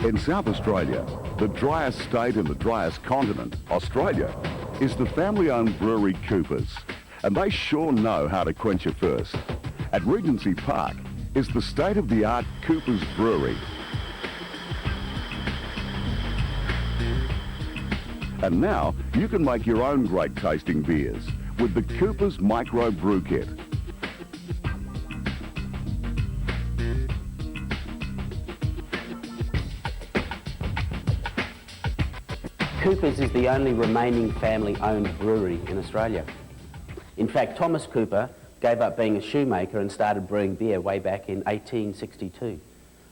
In South Australia, the driest state and the driest continent, Australia, is the family-owned brewery Coopers, and they sure know how to quench your thirst. At Regency Park is the state-of-the-art Coopers Brewery. And now you can make your own great tasting beers with the Coopers Micro Brew Kit. Coopers is the only remaining family-owned brewery in Australia. In fact, Thomas Cooper gave up being a shoemaker and started brewing beer way back in 1862.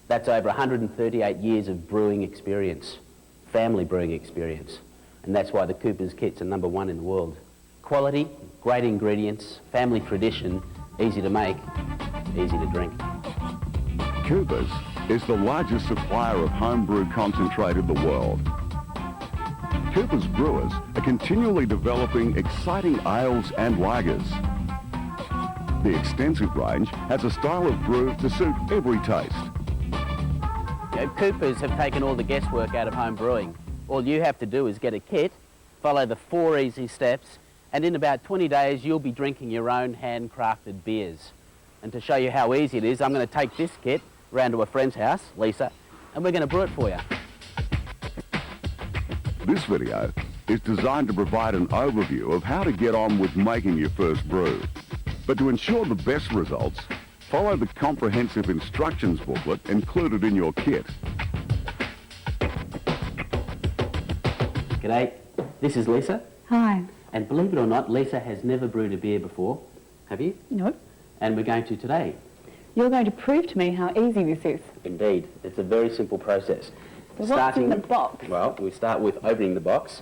That's over 138 years of brewing experience, family brewing experience. And that's why the Coopers kits are #1 in the world. Quality, great ingredients, family tradition, easy to make, easy to drink. Coopers is the largest supplier of homebrew concentrate in the world. Coopers brewers are continually developing exciting ales and lagers. The extensive range has a style of brew to suit every taste. Coopers have taken all the guesswork out of home brewing. All you have to do is get a kit, follow the 4 easy steps, and in about 20 days you'll be drinking your own handcrafted beers. And to show you how easy it is, I'm going to take this kit round to a friend's house, Lisa, and we're going to brew it for you. This video is designed to provide an overview of how to get on with making your first brew. But to ensure the best results, follow the comprehensive instructions booklet included in your kit. G'day, this is Lisa. Hi. And believe it or not, Lisa has never brewed a beer before. Have you? No. And we're going to today. You're going to prove to me how easy this is. Indeed. It's a very simple process. So what's in the box? Well, we start with opening the box.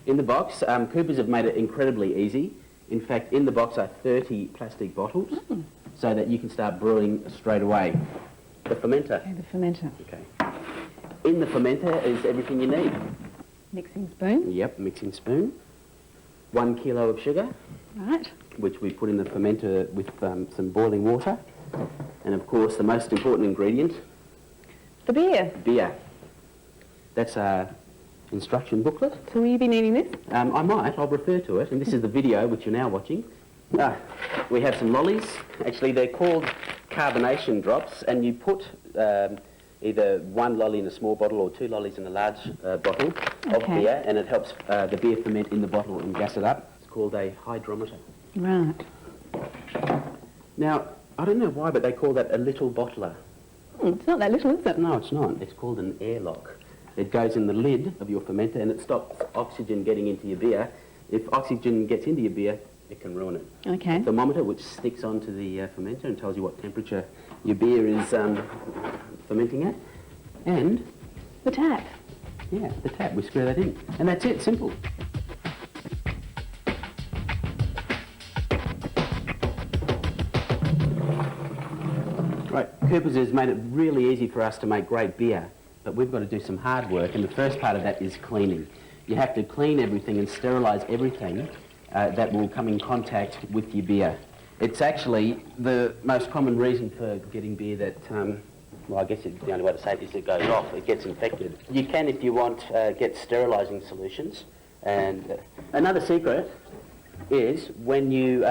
In the box, Coopers have made it incredibly easy. In fact, in the box are 30 plastic bottles so that you can start brewing straight away. The fermenter. Okay, the fermenter. Okay. In the fermenter is everything you need. Mixing spoon. Yep, mixing spoon. 1 kilo of sugar. Right. Which we put in the fermenter with some boiling water. And of course, the most important ingredient. The beer. Beer. That's our instruction booklet. So will you be needing this? I might. I'll refer to it. And this is the video which you're now watching. We have some lollies. Actually, they're called carbonation drops, and you put either 1 lolly in a small bottle or 2 lollies in a large bottle of beer, and it helps the beer ferment in the bottle and gas it up. It's called a hydrometer. Right. Now, I don't know why, but they call that a little bottler. It's not that little, is it? No, it's not. It's called an airlock. It goes in the lid of your fermenter and it stops oxygen getting into your beer. If oxygen gets into your beer, it can ruin it. Okay. A thermometer which sticks onto the fermenter and tells you what temperature your beer is fermenting at. And the tap. Yeah, the tap. We screw that in. And that's it. Simple. Right, Coopers has made it really easy for us to make great beer. But we've got to do some hard work, and the first part of that is cleaning. You have to clean everything and sterilise everything that will come in contact with your beer. It's actually the most common reason for getting beer that, well, I guess the only way to say it is it goes off, it gets infected. You can, if you want, get sterilising solutions. And another secret is when you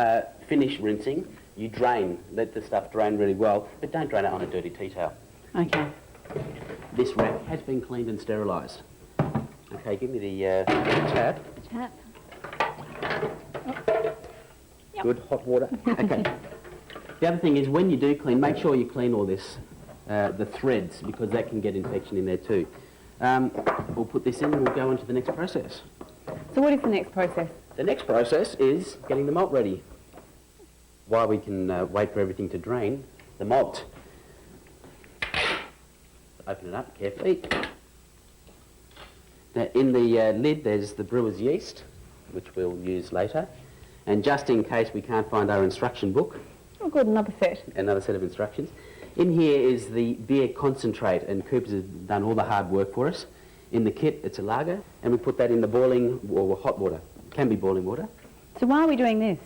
finish rinsing, you drain, let the stuff drain really well, but don't drain it on a dirty tea towel. Okay. This rack has been cleaned and sterilised. Okay, give me the tap. The tap. Yep. Good, hot water. Okay. The other thing is when you do clean, make sure you clean all this, the threads, because that can get infection in there too. We'll put this in and we'll go on to the next process. So what is the next process? The next process is getting the malt ready. While we can wait for everything to drain, the malt. Open it up carefully. Now in the lid there's the brewer's yeast, which we'll use later. And just in case we can't find our instruction book. Oh good, another set. Another set of instructions. In here is the beer concentrate, and Coopers has done all the hard work for us. In the kit it's a lager, and we put that in the boiling or hot water. It can be boiling water. So why are we doing this?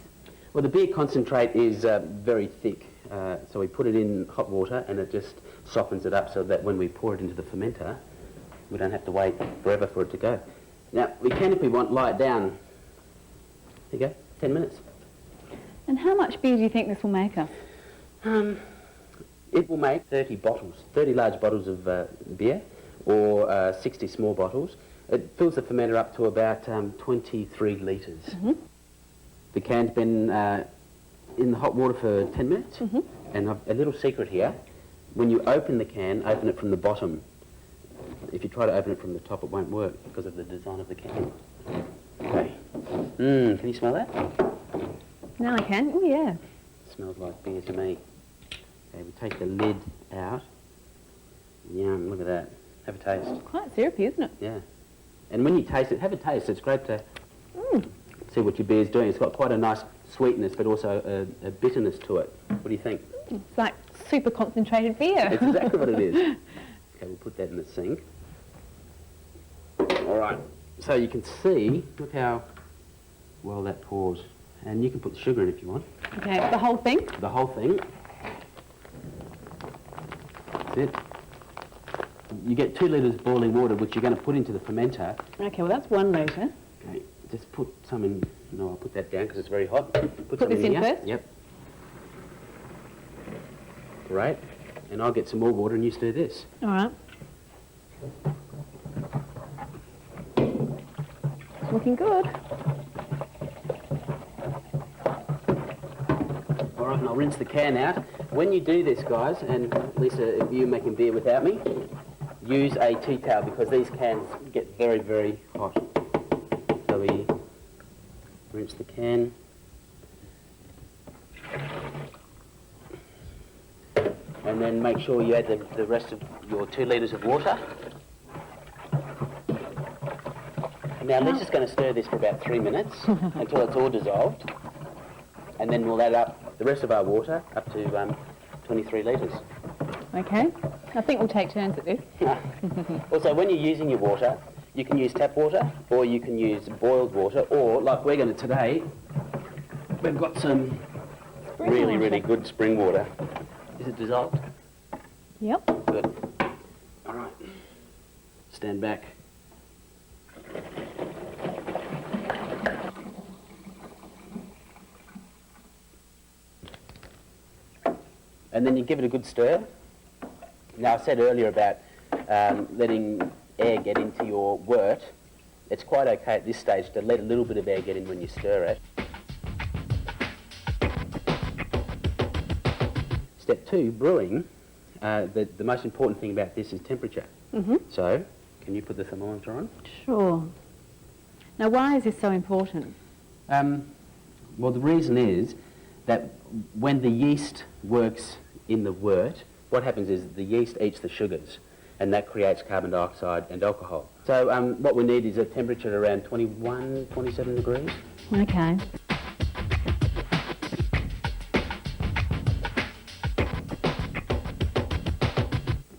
Well, the beer concentrate is very thick, so we put it in hot water and it just softens it up so that when we pour it into the fermenter, We don't have to wait forever for it to go. Now, we can, if we want, lie it down. There you go, 10 minutes. And how much beer do you think this will make us? It will make 30 bottles, 30 large bottles of beer, or 60 small bottles. It fills the fermenter up to about 23 litres. Mm-hmm. The can's been in the hot water for 10 minutes. Mm-hmm. And a little secret here, when you open the can, open it from the bottom. If you try to open it from the top, it won't work because of the design of the can. Okay. Can you smell that? Now I can. Oh, yeah. Smells like beer to me. Okay, we take the lid out. Yum, look at that. Have a taste. Quite syrupy, isn't it? Yeah. And when you taste it, have a taste. It's great to see what your beer's doing. It's got quite a nice sweetness, but also a bitterness to it. What do you think? It's like super concentrated beer. It's exactly what it is. Okay, we'll put that in the sink. All right. So you can see, look how well that pours. And you can put the sugar in if you want. Okay, the whole thing? The whole thing. That's it. You get 2 litres boiling water, which you're going to put into the fermenter. Okay, well that's 1 litre. Okay, just put some in. No, I'll put that down because it's very hot. Put some this in here. first? Yep. Great. And I'll get some more water and you stir this. All right. Looking good. All right, and I'll rinse the can out. When you do this, guys, and Lisa, if you're making beer without me, use a tea towel because these cans get very, very hot. So we rinse the can. And then make sure you add the rest of your 2 litres of water. Now Lisa's going to stir this for about 3 minutes until it's all dissolved. And then we'll add up the rest of our water up to 23 litres. Okay. I think we'll take turns at this. Also, when you're using your water, you can use tap water or you can use boiled water, or like we're going to today, we've got some really, really good spring water. Is it dissolved? Yep. Good. All right. Stand back. And then you give it a good stir. Now, I said earlier about letting air get into your wort. It's quite okay at this stage to let a little bit of air get in when you stir it. Step 2, brewing. The most important thing about this is temperature. Mm-hmm. So, can you put the thermometer on? Sure. Now, why is this so important? Well, the reason is that when the yeast works in the wort, what happens is the yeast eats the sugars, and that creates carbon dioxide and alcohol. So what we need is a temperature around 21, 27 degrees. Okay.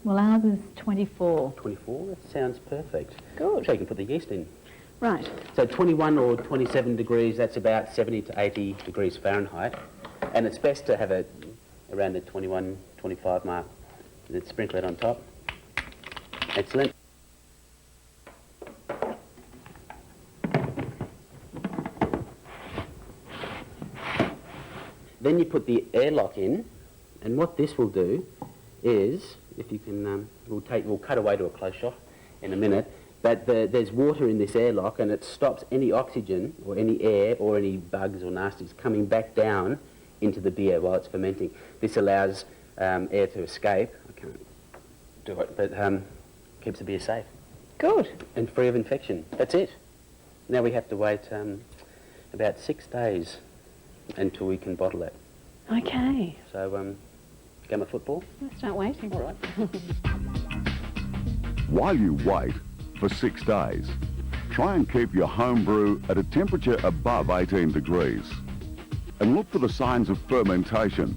Well, ours is 24. 24, that sounds perfect. Good. So you can put the yeast in. Right. So 21 or 27 degrees, that's about 70 to 80 degrees Fahrenheit. And it's best to have it around the 21, 25 mark. And then sprinkle it on top. Excellent. Then you put the airlock in, and what this will do is, if you can, we'll cut away to a close shot in a minute, but there's water in this airlock and it stops any oxygen or any air or any bugs or nasties coming back down into the beer while it's fermenting. This allows air to escape. I can't do it, but keeps the beer safe. Good. And free of infection. That's it. Now we have to wait about 6 days until we can bottle it. Okay. So, game of football? Let's start waiting. All right. While you wait for 6 days, try and keep your home brew at a temperature above 18 degrees. And look for the signs of fermentation.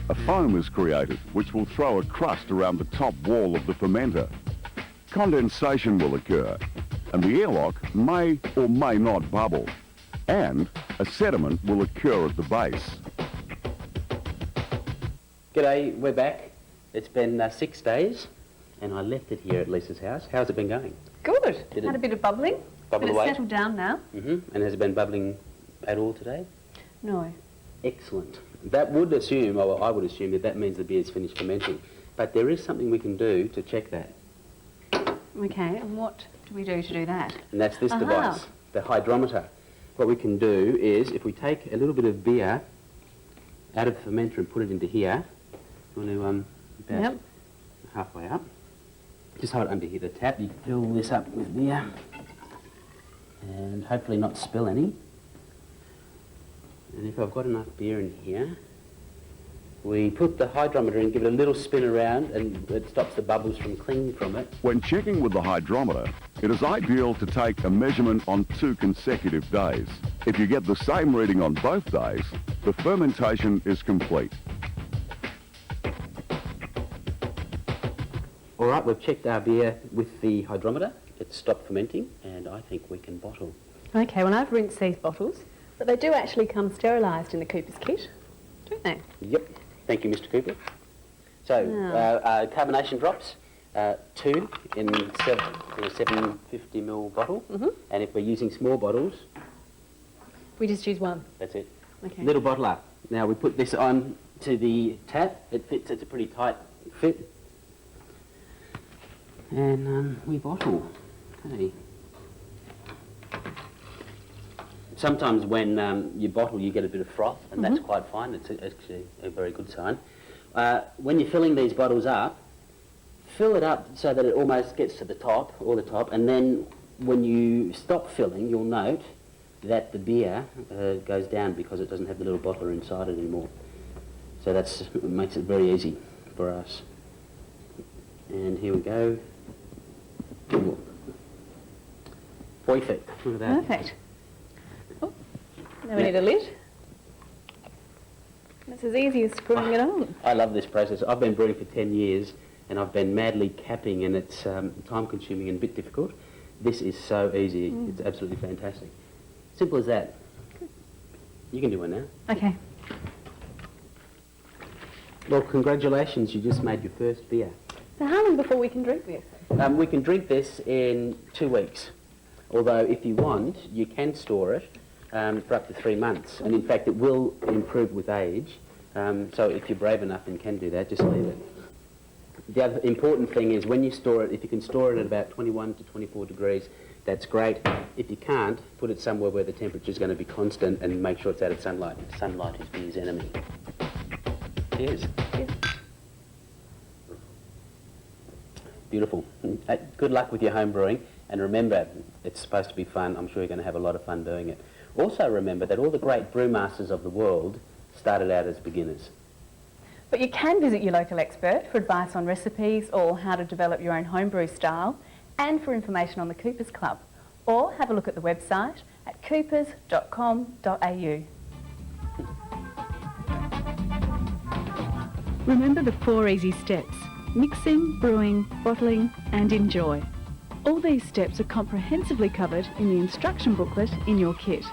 A foam is created which will throw a crust around the top wall of the fermenter. Condensation will occur, and the airlock may or may not bubble. And a sediment will occur at the base. G'day, we're back. It's been 6 days, and I left it here at Lisa's house. How's it been going? Good. Did Had it a bit of bubbling. bubble but away? it's settled down now. And has it been bubbling at all today? No. Excellent. That would assume, or I would assume, that means the beer's finished fermenting. But there is something we can do to check that, Okay, and what do we do to do that? and that's this Aha. device, the hydrometer. What we can do is, if we take a little bit of beer out of the fermenter and put it into here, you want to, about Yep. halfway up, just hold it under here, the tap, you fill this up with beer, and hopefully not spill any. And if I've got enough beer in here, we put the hydrometer in, give it a little spin around, and it stops the bubbles from clinging from it. When checking with the hydrometer, it is ideal to take a measurement on 2 consecutive days. If you get the same reading on both days, the fermentation is complete. All right, we've checked our beer with the hydrometer. It's stopped fermenting, and I think we can bottle. Okay, well, I've rinsed these bottles, but they do actually come sterilised in the Cooper's kit, don't they? Yep. Thank you, Mr. Cooper. So, carbonation drops, 2 in a 750ml bottle. And if we're using small bottles, We just use one. that's it. Okay. Little bottle up. Now we put this on to the tap. It fits, it's a pretty tight fit. And we bottle. Okay. Sometimes when you bottle you get a bit of froth, and that's quite fine. It's actually a very good sign. When you're filling these bottles up, fill it up so that it almost gets to the top, or the top, and then when you stop filling, you'll note that the beer goes down because it doesn't have the little bottler inside it anymore. So that makes it very easy for us. And here we go. Ooh. Perfect. Look at that. Perfect. Oh, now we need a lid. That's as easy as screwing it on. I love this process. I've been brewing for 10 years and I've been madly capping, and it's time consuming and a bit difficult. This is so easy. It's absolutely fantastic. Simple as that. You can do one now. Okay. Well, congratulations, you just made your first beer. So how long before we can drink this? We can drink this in 2 weeks. Although if you want, you can store it for up to 3 months. And in fact, it will improve with age. So if you're brave enough and can do that, just leave it. The other important thing is when you store it, if you can store it at about 21 to 24 degrees, that's great. If you can't, put it somewhere where the temperature is going to be constant and make sure it's out of sunlight. Sunlight is beer's enemy. Cheers. Beautiful. Good luck with your home brewing, and remember, it's supposed to be fun. I'm sure you're going to have a lot of fun doing it. Also remember that all the great brewmasters of the world started out as beginners. But you can visit your local expert for advice on recipes or how to develop your own homebrew style, and for information on the Coopers Club. Or have a look at the website at coopers.com.au. Remember the 4 easy steps: mixing, brewing, bottling and enjoy. All these steps are comprehensively covered in the instruction booklet in your kit.